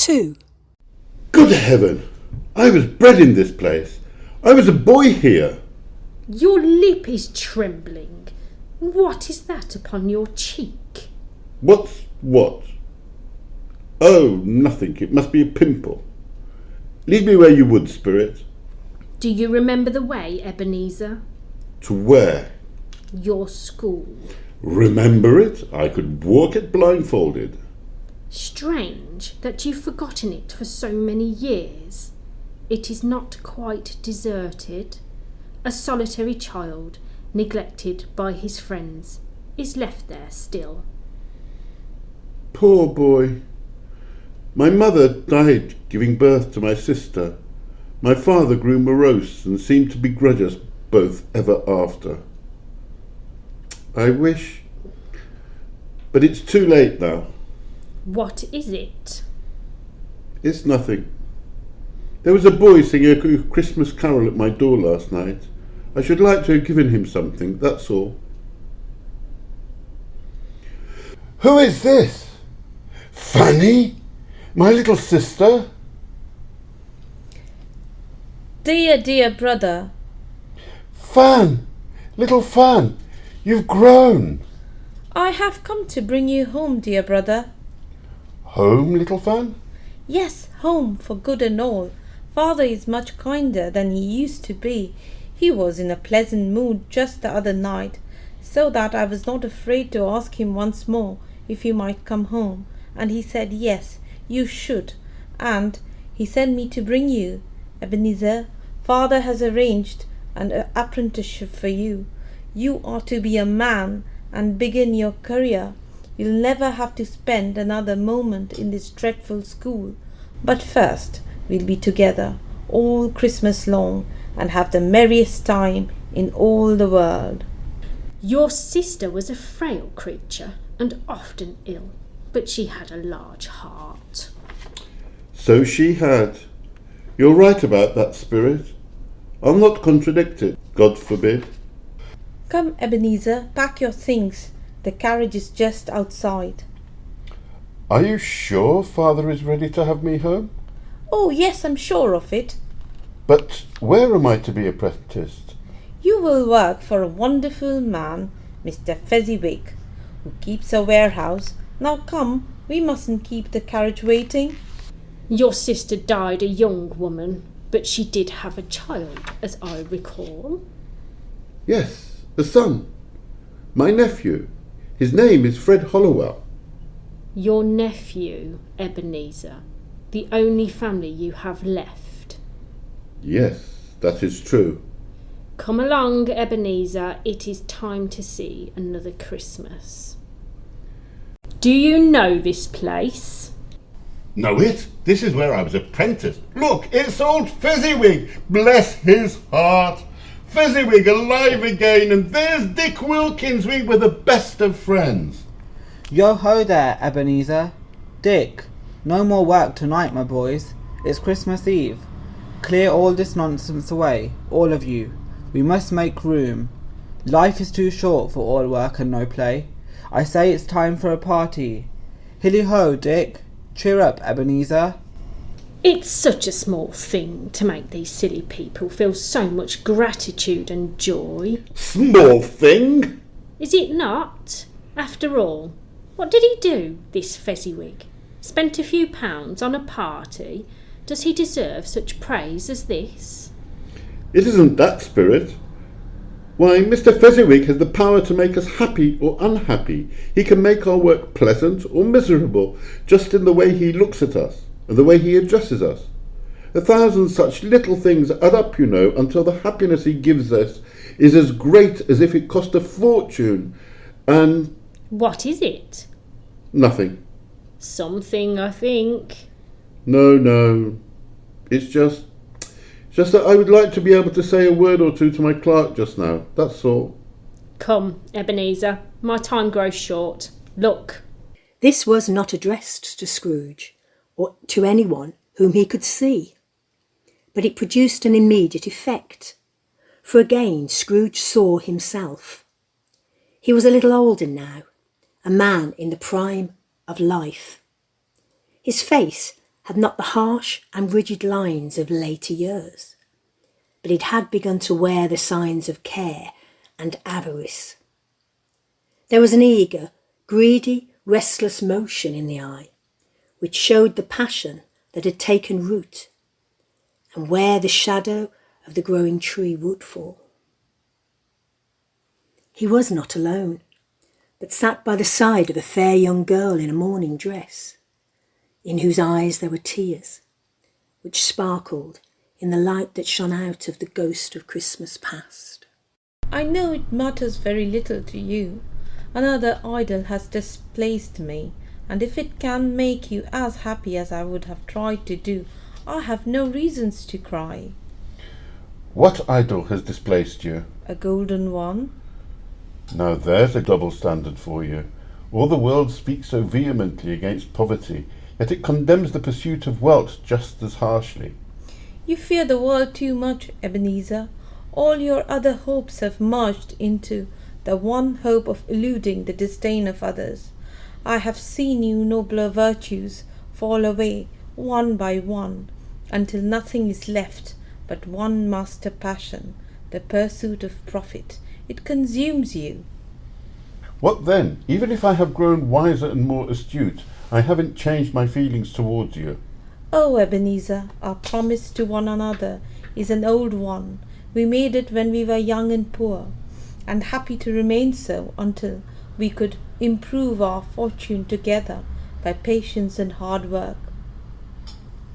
2. Good heaven! I was bred in this place. I was a boy here. Your lip is trembling. What is that upon your cheek? What's what? Oh, nothing. It must be a pimple. Lead me where you would, Spirit. Do you remember the way, Ebenezer? To where? Your school. Remember it? I could walk it blindfolded. Strange that you've forgotten it for so many years. It is not quite deserted. A solitary child, neglected by his friends, is left there still. Poor boy. My mother died giving birth to my sister. My father grew morose and seemed to begrudge us both ever after. I wish... But it's too late now. What is it? It's nothing. There was a boy singing a Christmas carol at my door last night. I should like to have given him something, that's all. Who is this? Fanny? My little sister? Dear brother. Fan! Little Fan! You've grown! I have come to bring you home, dear brother. Home, little Fan? Yes, home for good and all. Father is much kinder than he used to be. He was in a pleasant mood just the other night, so that I was not afraid to ask him once more if he might come home, and he said yes, you should, and he sent me to bring you. Ebenezer, Father has arranged an apprenticeship for you. You are to be a man and begin your career. You'll never have to spend another moment in this dreadful school. But first, we'll be together all Christmas long and have the merriest time in all the world. Your sister was a frail creature and often ill, but she had a large heart. So she had. You're right about that, Spirit. I'll not contradict it, God forbid. Come, Ebenezer, pack your things. The carriage is just outside. Are you sure Father is ready to have me home? Oh, yes, I'm sure of it. But where am I to be apprenticed? You will work for a wonderful man, Mr. Fezziwig, who keeps a warehouse. Now come, we mustn't keep the carriage waiting. Your sister died a young woman, but she did have a child, as I recall. Yes, a son. My nephew. His name is Fred Hollowell. Your nephew, Ebenezer, the only family you have left. Yes, that is true. Come along, Ebenezer, it is time to see another Christmas. Do you know this place? Know it? This is where I was apprenticed. Look, it's old Fezziwig. Bless his heart. Fezziwig alive again, and there's Dick Wilkins. We were the best of friends. Yo ho there, Ebenezer. Dick, no more work tonight, my boys. It's Christmas Eve. Clear all this nonsense away, all of you. We must make room. Life is too short for all work and no play. I say it's time for a party. Hilly ho, Dick. Cheer up, Ebenezer. It's such a small thing to make these silly people feel so much gratitude and joy. Small thing? Is it not? After all, what did he do, this Fezziwig? Spent a few pounds on a party. Does he deserve such praise as this? It isn't that, Spirit. Why, Mr. Fezziwig has the power to make us happy or unhappy. He can make our work pleasant or miserable, just in the way he looks at us and the way he addresses us. 1,000 such little things add up, you know, until the happiness he gives us is as great as if it cost a fortune. And... What is it? Nothing. Something, I think. No. It's just that I would like to be able to say a word or two to my clerk just now, that's all. Come, Ebenezer, my time grows short. Look. This was not addressed to Scrooge, or to anyone whom he could see, but it produced an immediate effect, for again Scrooge saw himself. He was a little older now, a man in the prime of life. His face had not the harsh and rigid lines of later years, but it had begun to wear the signs of care and avarice. There was an eager, greedy, restless motion in the eye, which showed the passion that had taken root, and where the shadow of the growing tree would fall. He was not alone, but sat by the side of a fair young girl in a morning dress, in whose eyes there were tears, which sparkled in the light that shone out of the ghost of Christmas past. I know it matters very little to you. Another idol has displaced me, and if it can make you as happy as I would have tried to do, I have no reasons to cry. What idol has displaced you? A golden one? Now there's a double standard for you. All the world speaks so vehemently against poverty, yet it condemns the pursuit of wealth just as harshly. You fear the world too much, Ebenezer. All your other hopes have merged into the one hope of eluding the disdain of others. I have seen you nobler virtues fall away one by one, until nothing is left but one master passion, the pursuit of profit. It consumes you. What then? Even if I have grown wiser and more astute, I haven't changed my feelings towards you. Oh, Ebenezer, our promise to one another is an old one. We made it when we were young and poor, and happy to remain so until we could improve our fortune together by patience and hard work.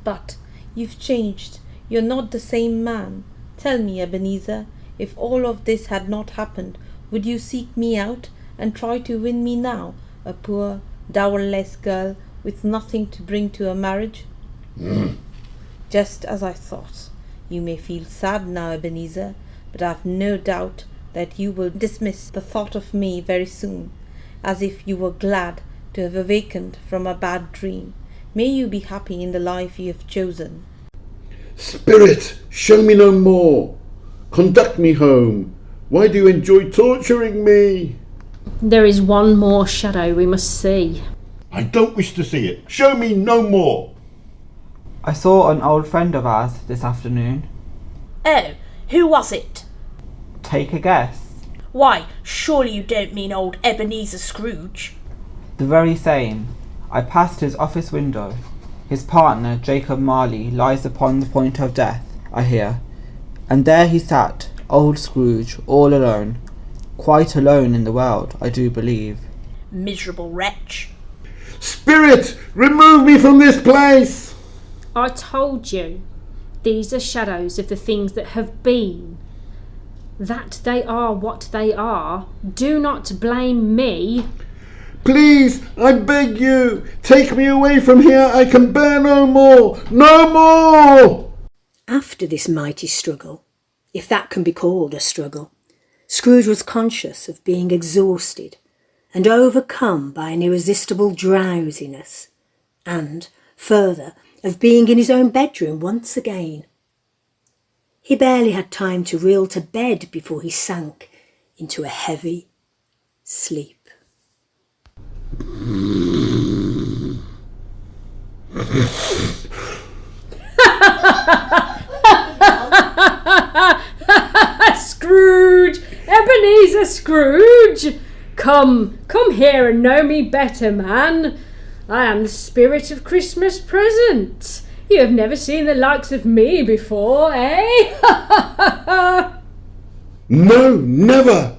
But you've changed. You're not the same man. Tell me, Ebenezer, if all of this had not happened, would you seek me out and try to win me now, a poor, dowerless girl with nothing to bring to a marriage? Just as I thought. You may feel sad now, Ebenezer, but I've no doubt that you will dismiss the thought of me very soon, as if you were glad to have awakened from a bad dream. May you be happy in the life you have chosen. Spirit, show me no more. Conduct me home. Why do you enjoy torturing me? There is one more shadow we must see. I don't wish to see it. Show me no more. I saw an old friend of ours this afternoon. Oh, who was it? Take a guess. Why, surely you don't mean old Ebenezer Scrooge? The very same. I passed his office window. His partner, Jacob Marley, lies upon the point of death, I hear. And there he sat, old Scrooge, all alone. Quite alone in the world, I do believe. Miserable wretch. Spirit, remove me from this place. I told you, these are shadows of the things that have been. That they are what they are. Do not blame me. Please, I beg you, take me away from here. I can bear no more. No more! After this mighty struggle, if that can be called a struggle, Scrooge was conscious of being exhausted and overcome by an irresistible drowsiness, and, further, of being in his own bedroom once again. He barely had time to reel to bed before he sank into a heavy sleep. Scrooge! Ebenezer Scrooge! Come here and know me better, man. I am the spirit of Christmas present. You have never seen the likes of me before, eh? No, never.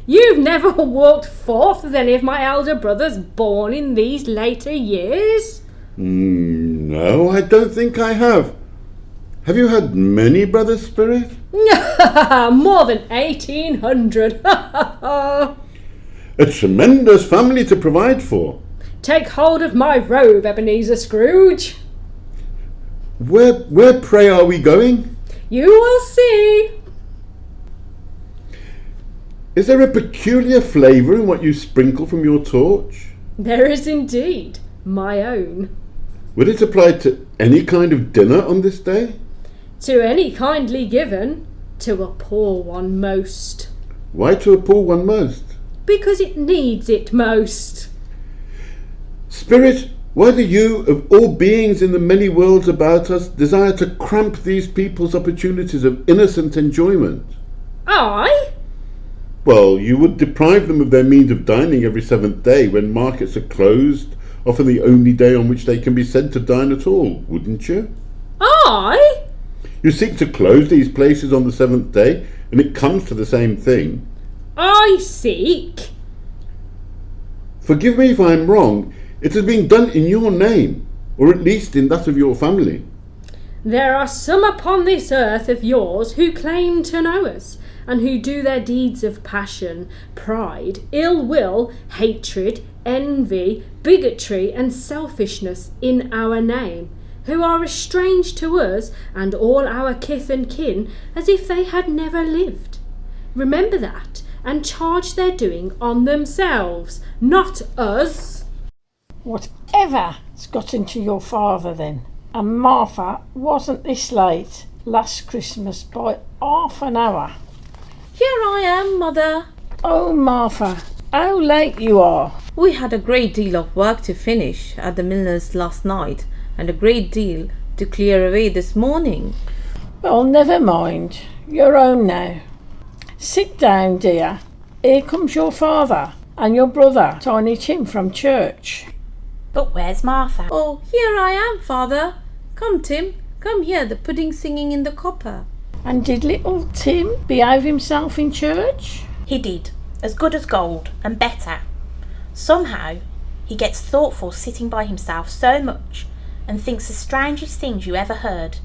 You've never walked forth with any of my elder brothers born in these later years? No, I don't think I have. Have you had many brothers, Spirit? More than 1,800. A tremendous family to provide for. Take hold of my robe, Ebenezer Scrooge. Where pray are we going? You will see. Is there a peculiar flavour in what you sprinkle from your torch? There is indeed. My own. Would it apply to any kind of dinner on this day? To any kindly given, to a poor one most. Why to a poor one most? Because it needs it most. Spirit, Why do you, of all beings in the many worlds about us, desire to cramp these people's opportunities of innocent enjoyment? I? Well, you would deprive them of their means of dining every seventh day when markets are closed, often the only day on which they can be said to dine at all, wouldn't you? I? You seek to close these places on the seventh day, and it comes to the same thing. I seek? Forgive me if I'm wrong. It has been done in your name, or at least in that of your family. There are some upon this earth of yours who claim to know us, and who do their deeds of passion, pride, ill will, hatred, envy, bigotry, and selfishness in our name, who are as strange to us and all our kith and kin as if they had never lived. Remember that, and charge their doing on themselves, not us. Whatever's got into your father then? And Martha wasn't this late last Christmas by half an hour. Here I am, Mother. Oh, Martha, how late you are. We had a great deal of work to finish at the miller's last night, and a great deal to clear away this morning. Well, never mind. You're home now. Sit down, dear. Here comes your father and your brother, Tiny Tim, from church. But where's Martha? Oh, here I am, Father. Come, Tim, come here, the pudding's singing in the copper. And did little Tim behave himself in church? He did. As good as gold, and better. Somehow, he gets thoughtful sitting by himself so much, and thinks the strangest things you ever heard.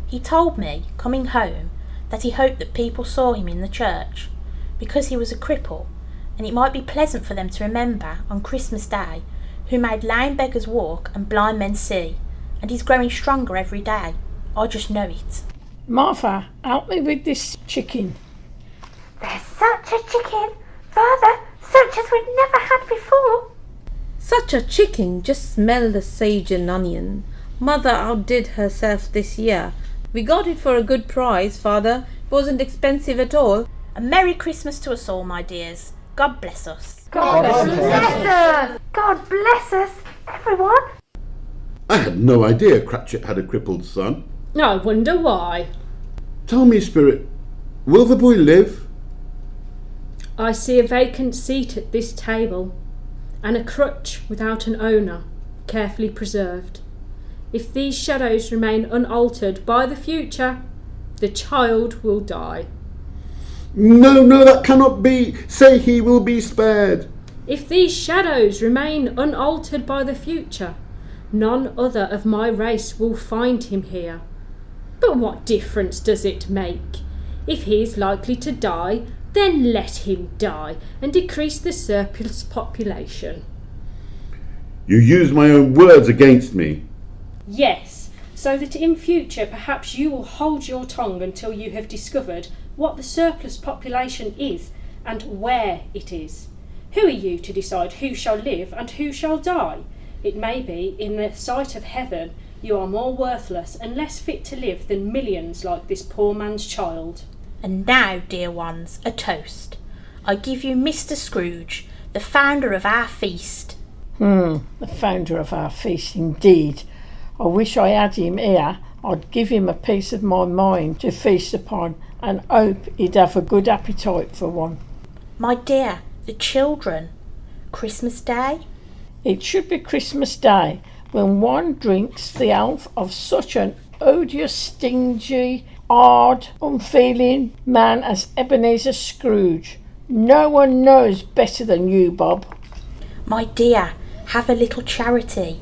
He told me, coming home, that he hoped that people saw him in the church, because he was a cripple, and it might be pleasant for them to remember on Christmas Day who made lame beggars walk and blind men see, and he's growing stronger every day. I just know it. Martha, help me with this chicken. There's such a chicken, Father, such as we've never had before. Such a chicken, just smell the sage and onion. Mother outdid herself this year. We got it for a good price, Father. It wasn't expensive at all. A Merry Christmas to us all, my dears. God bless us. God bless us. God bless us, everyone. I had no idea Cratchit had a crippled son. I wonder why. Tell me, Spirit, will the boy live? I see a vacant seat at this table, and a crutch without an owner, carefully preserved. If these shadows remain unaltered by the future, the child will die. No, that cannot be. Say he will be spared. If these shadows remain unaltered by the future, none other of my race will find him here. But what difference does it make? If he is likely to die, then let him die and decrease the surplus population. You use my own words against me. Yes, so that in future perhaps you will hold your tongue until you have discovered what the surplus population is and where it is. Who are you to decide who shall live and who shall die? It may be, in the sight of heaven, you are more worthless and less fit to live than millions like this poor man's child. And now, dear ones, a toast. I give you Mr. Scrooge, the founder of our feast. The founder of our feast, indeed. I wish I had him here. I'd give him a piece of my mind to feast upon, and hope he'd have a good appetite for one. My dear, the children. Christmas Day? It should be Christmas Day, when one drinks the health of such an odious, stingy, hard, unfeeling man as Ebenezer Scrooge. No one knows better than you, Bob. My dear, have a little charity.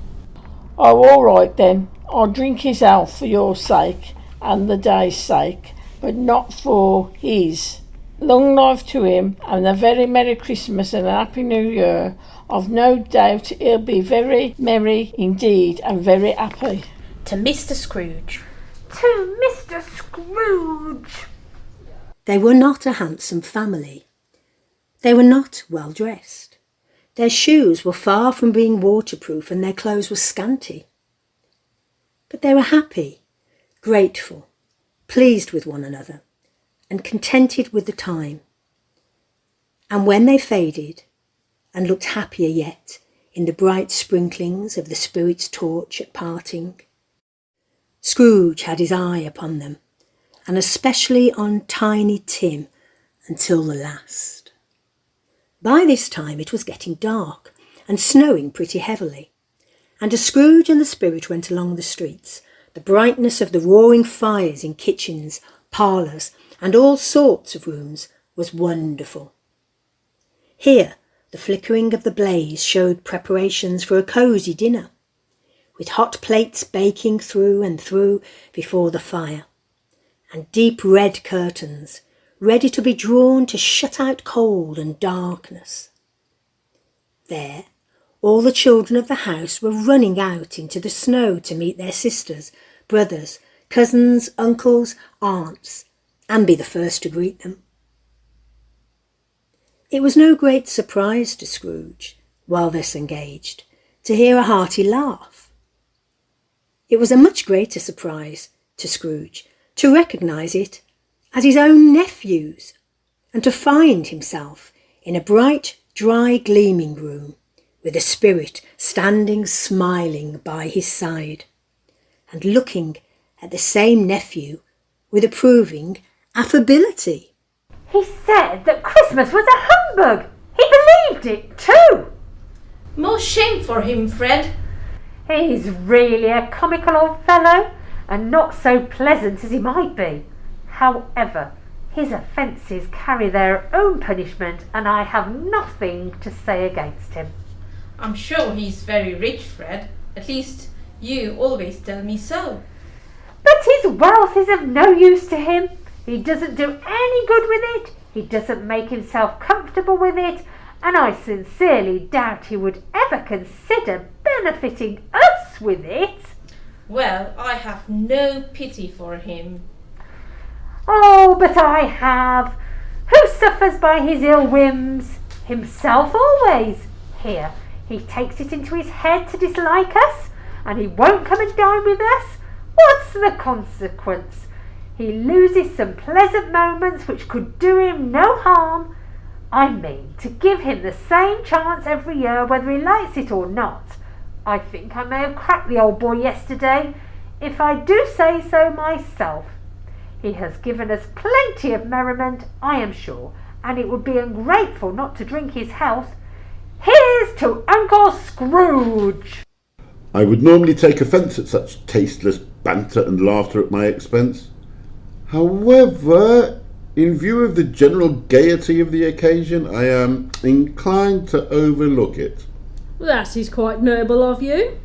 Oh, all right then. I'll drink his health for your sake and the day's sake, but not for his. Long life to him, and a very Merry Christmas and a Happy New Year. I've no doubt he'll be very merry indeed and very happy. To Mr. Scrooge. To Mr. Scrooge. They were not a handsome family. They were not well dressed. Their shoes were far from being waterproof and their clothes were scanty. But they were happy, grateful, pleased with one another, and contented with the time. And when they faded and looked happier yet, in the bright sprinklings of the spirit's torch at parting. Scrooge had his eye upon them, and especially on Tiny Tim, until the last. By this time it was getting dark, and snowing pretty heavily, and as Scrooge and the spirit went along the streets, the brightness of the roaring fires in kitchens, parlours, and all sorts of rooms was wonderful. Here the flickering of the blaze showed preparations for a cosy dinner, with hot plates baking through and through before the fire, and deep red curtains ready to be drawn to shut out cold and darkness. There, all the children of the house were running out into the snow to meet their sisters, brothers, cousins, uncles, aunts, and be the first to greet them. It was no great surprise to Scrooge, while thus engaged, to hear a hearty laugh. It was a much greater surprise to Scrooge to recognise it as his own nephew's, and to find himself in a bright, dry, gleaming room, with the spirit standing smiling by his side, and looking at the same nephew with approving affability. He said that Christmas was a humbug. He believed it too. More shame for him, Fred. He's really a comical old fellow, and not so pleasant as he might be. However, his offences carry their own punishment, and I have nothing to say against him. I'm sure he's very rich, Fred. At least you always tell me so. But his wealth is of no use to him. He doesn't do any good with it. He doesn't make himself comfortable with it, and I sincerely doubt he would ever consider benefiting us with it. Well, I have no pity for him. Oh, but I have. Who suffers by his ill whims? Himself always. Here, he takes it into his head to dislike us, and he won't come and dine with us. What's the consequence? He loses some pleasant moments which could do him no harm. I mean, to give him the same chance every year, whether he likes it or not. I think I may have cracked the old boy yesterday, if I do say so myself. He has given us plenty of merriment, I am sure, and it would be ungrateful not to drink his health. Here's to Uncle Scrooge! I would normally take offence at such tasteless banter and laughter at my expense. However, in view of the general gaiety of the occasion, I am inclined to overlook it. That is quite noble of you.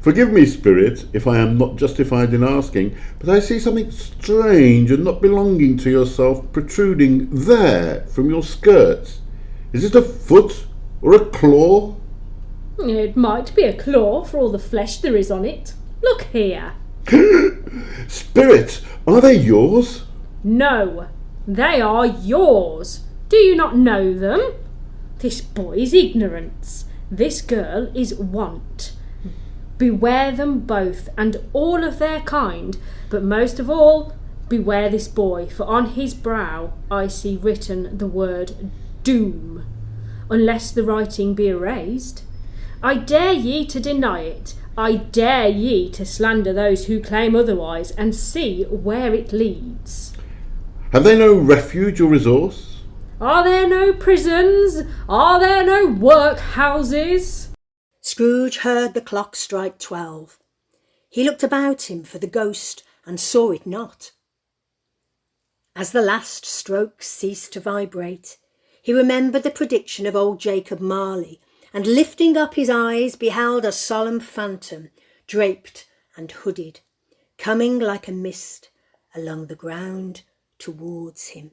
Forgive me, Spirit, if I am not justified in asking, but I see something strange and not belonging to yourself protruding there from your skirts. Is it a foot or a claw? It might be a claw for all the flesh there is on it. Look here. Spirit, are they yours? No, they are yours. Do you not know them? This boy is ignorance. This girl is want. Beware them both, and all of their kind, but most of all, beware this boy, for on his brow I see written the word doom, unless the writing be erased. I dare ye to deny it. I dare ye to slander those who claim otherwise, and see where it leads. Have they no refuge or resource? Are there no prisons? Are there no workhouses? Scrooge heard the clock strike 12. He looked about him for the ghost and saw it not. As the last stroke ceased to vibrate, he remembered the prediction of old Jacob Marley, and lifting up his eyes beheld a solemn phantom, draped and hooded, coming like a mist along the ground towards him.